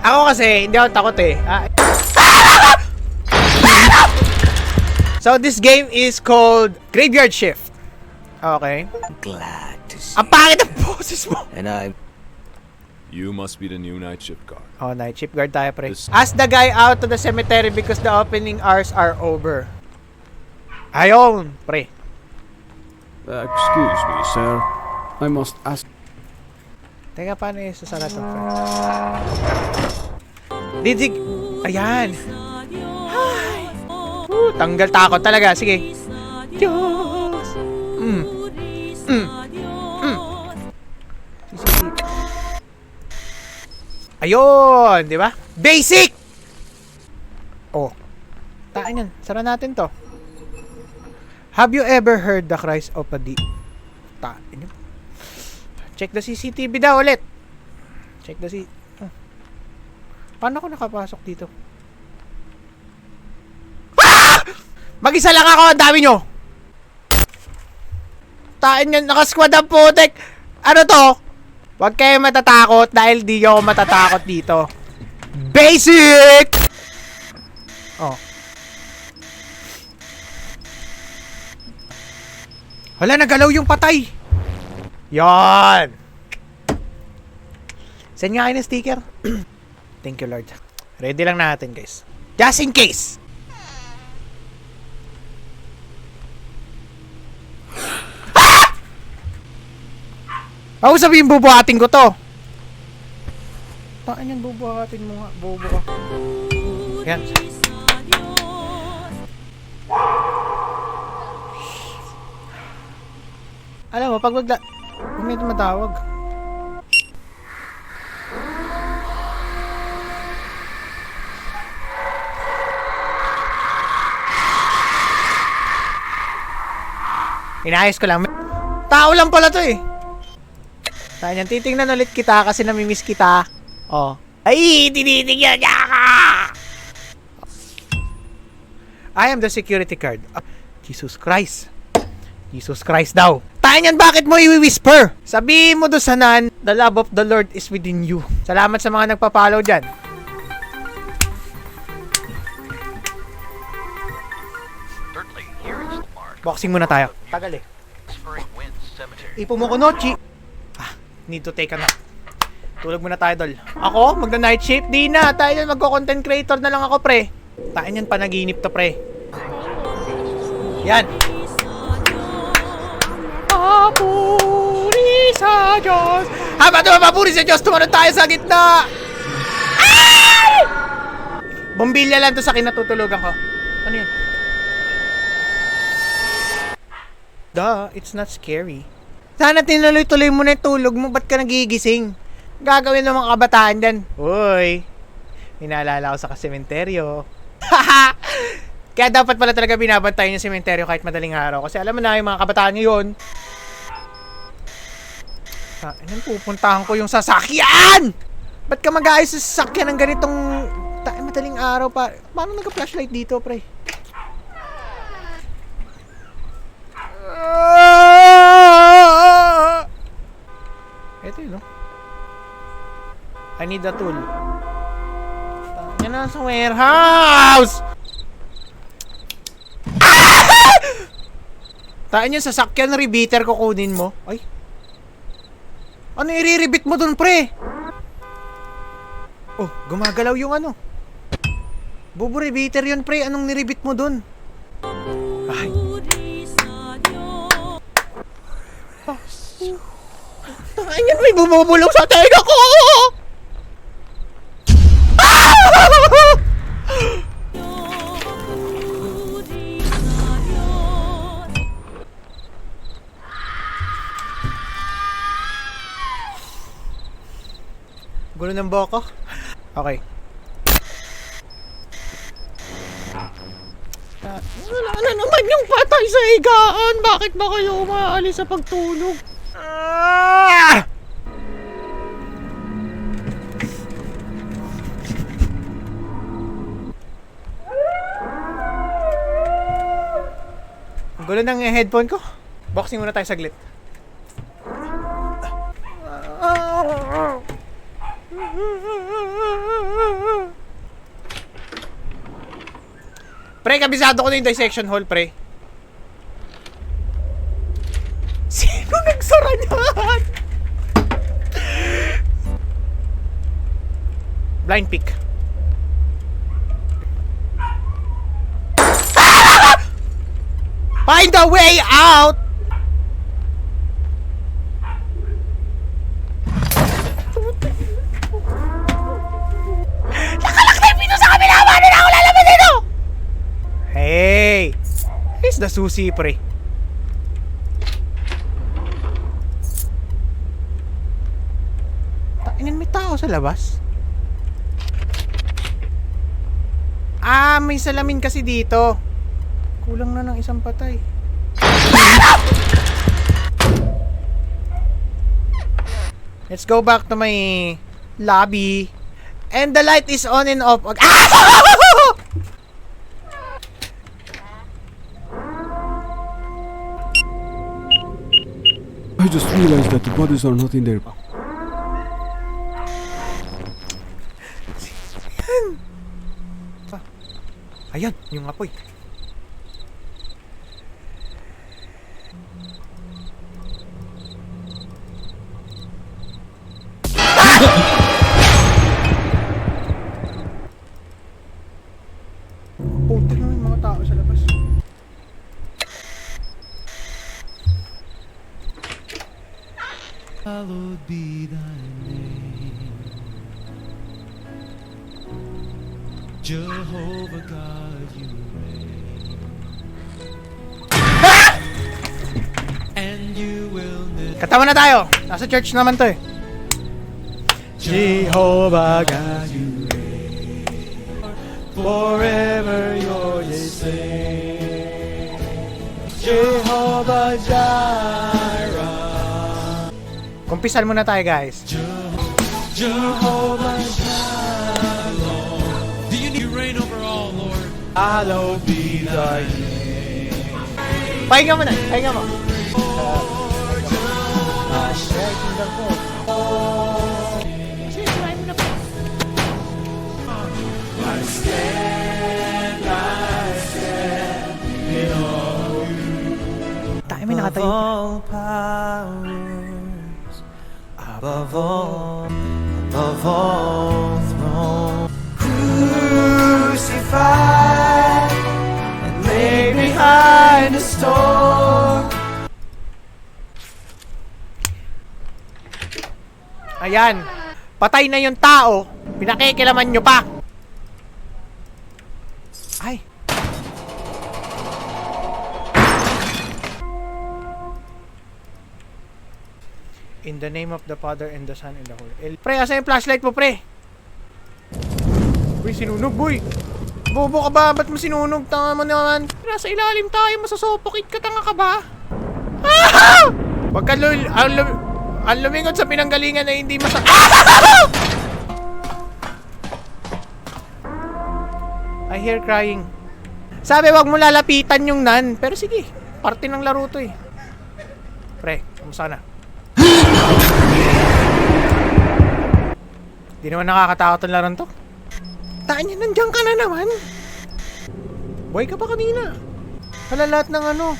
Ako kasi, hindi ako takot eh. So, this game is called Graveyard Shift. Okay. Glad to see. Ang pangit ang boses mo! And I. You must be the new night shift guard. Oh, night shift guard tayo, pre. Ask the guy out to the cemetery because the opening hours are over. Ayon, pre. Excuse me, sir. I must ask. Teka, paano yung sasara ito, pre? Didig. Ayan. Ay. Tanggal takot talaga. Sige. Diyos. Ayun, di ba? Basic! Oh. Tain yan. Sara natin to. Have you ever heard the cries of a deep? Tain yan. Check the CCTV daw ulit. Check the Paano ako nakapasok dito? Ah! Mag-isa lang ako. Ang dami nyo. Tain yan. Nakasquad ang putek. Ano to? Huwag kayo matatakot dahil di ako matatakot dito. Basic! Oh. Hala, nagalaw yung patay. Yan. Send nga kayo ng sticker. Thank you, Lord. Ready lang natin, guys. Just in case. Ako sabihin bubuhatin ko to. Taan yan, bubuhatin mo nga. Bobo ka. Yan. Alam mo, pag huwag may tumatawag. Inayos ko lang. Tao lang pala to eh. Tayo niyan, titingnan ulit kita kasi namimiss kita. Oh. Ay, tinitingnan niya ka! I am the security guard. Jesus Christ. Jesus Christ daw. Tayo niyan, bakit mo i-whisper? Sabihin mo doon sanan, the love of the Lord is within you. Salamat sa mga nagpa-follow dyan. Boxing muna tayo. Tagal eh. Ipo mo ko, Nochi. Need to take a nap. Tulog muna tayo, dol. Ako? Magna-night shift? Di na. Tayo yan, magko-content creator na lang ako, pre. Tayo yan, panaginip to, pre. Yan. Papuri sa Diyos. Haba ito, papuri sa Diyos. Tumanong tayo sa gitna. Ay! Bombilya lang to sa kinatutulugan ko. Ano yun? Duh, it's not scary. Sana tinuloy-tuloy mo na yung tulog mo. Ba't ka nagigising? Gagawin ng mga kabataan dyan. Uy, inaalala ko sa sementeryo. Kaya dapat pala talaga binabantayan yung sementeryo kahit madaling araw. Kasi alam mo na yung mga kabataan ngayon. Anong pupuntahan ko yung sasakyan? Ba't ka mag-aayos sa sasakyan ng ganitong madaling araw pa? Paano nagka-flashlight dito, pre? Ito yun, no? I need a tool. Yan na sa warehouse! Taan yung sasakyan rebeater ko kunin mo. Ay. Ano i-rebit mo dun, pre? Oh, gumagalaw yung ano. Bubo rebeater yun, pre. Anong nirebit mo dun? Ay. Ayan, may bumubulong sa tenga ko! Gulo ng boko? Okay. Wala na naman yung patay sa higaan. Bakit ba kayo umaalis sa pagtulog? Ang gulo ng headphone ko. Boxing muna tayo saglit. Pre, kabisado ko na yung dissection hall, pre. Sino nagsara niyan? Blind pick. Find a way out! Nakalak na yung pito sa kabila! Paano na ako lalaban dito? Hey! Here's the susi, pre. Tainin, may tao sa labas. Ah, may salamin kasi dito. Kulang na ng isang patay. Let's go back to my lobby. And the light is on and off. Ah! I just realized that the bodies are not in there. Ayan, yung apoy. Puti na yung mga tao sa labas. Hallowed be thy name, Jehovah God, you reign, and you will never. Katawa na tayo. Nasa church naman to eh. Jehovah God, you reign. Forever you're the same. Jehovah Jireh. Kumpisan muna tayo, guys. Jehovah Shalom. Do you need to reign over all, Lord? Hallowed be thy name. Pahinga mo na. Pahinga mo. Tayo, may nakatayo. All powers, above all thrones, crucified and laid behind a stone. Ayan. Patay na yung tao. Pinakikilaman nyo pa. Ay. In the name of the Father and the Son and the Holy. Pre, asa yung flashlight mo, pre? Uy, sinunog, boy. Bobo ka ba? Ba't mo sinunog? Tanga mo naman. Nasa ilalim tayo, masasuffocate ka. Tanga ka ba? Ah! Huwag ka ang lumingon sa pinanggalingan na hindi I hear crying. Sabi, wag mo lalapitan yung nan. Pero sige, parte ng laro to eh. Pre, kamusta na? Di naman nakakatakot ang laron to. Taan niya, nandiyan ka na naman. Boy ka pa kanina. Hala, lahat ng ano.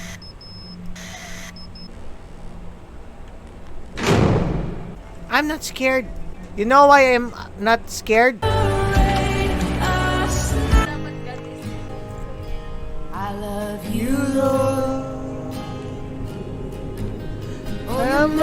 I'm not scared. You know why I'm not scared? I love you, Lord. I'm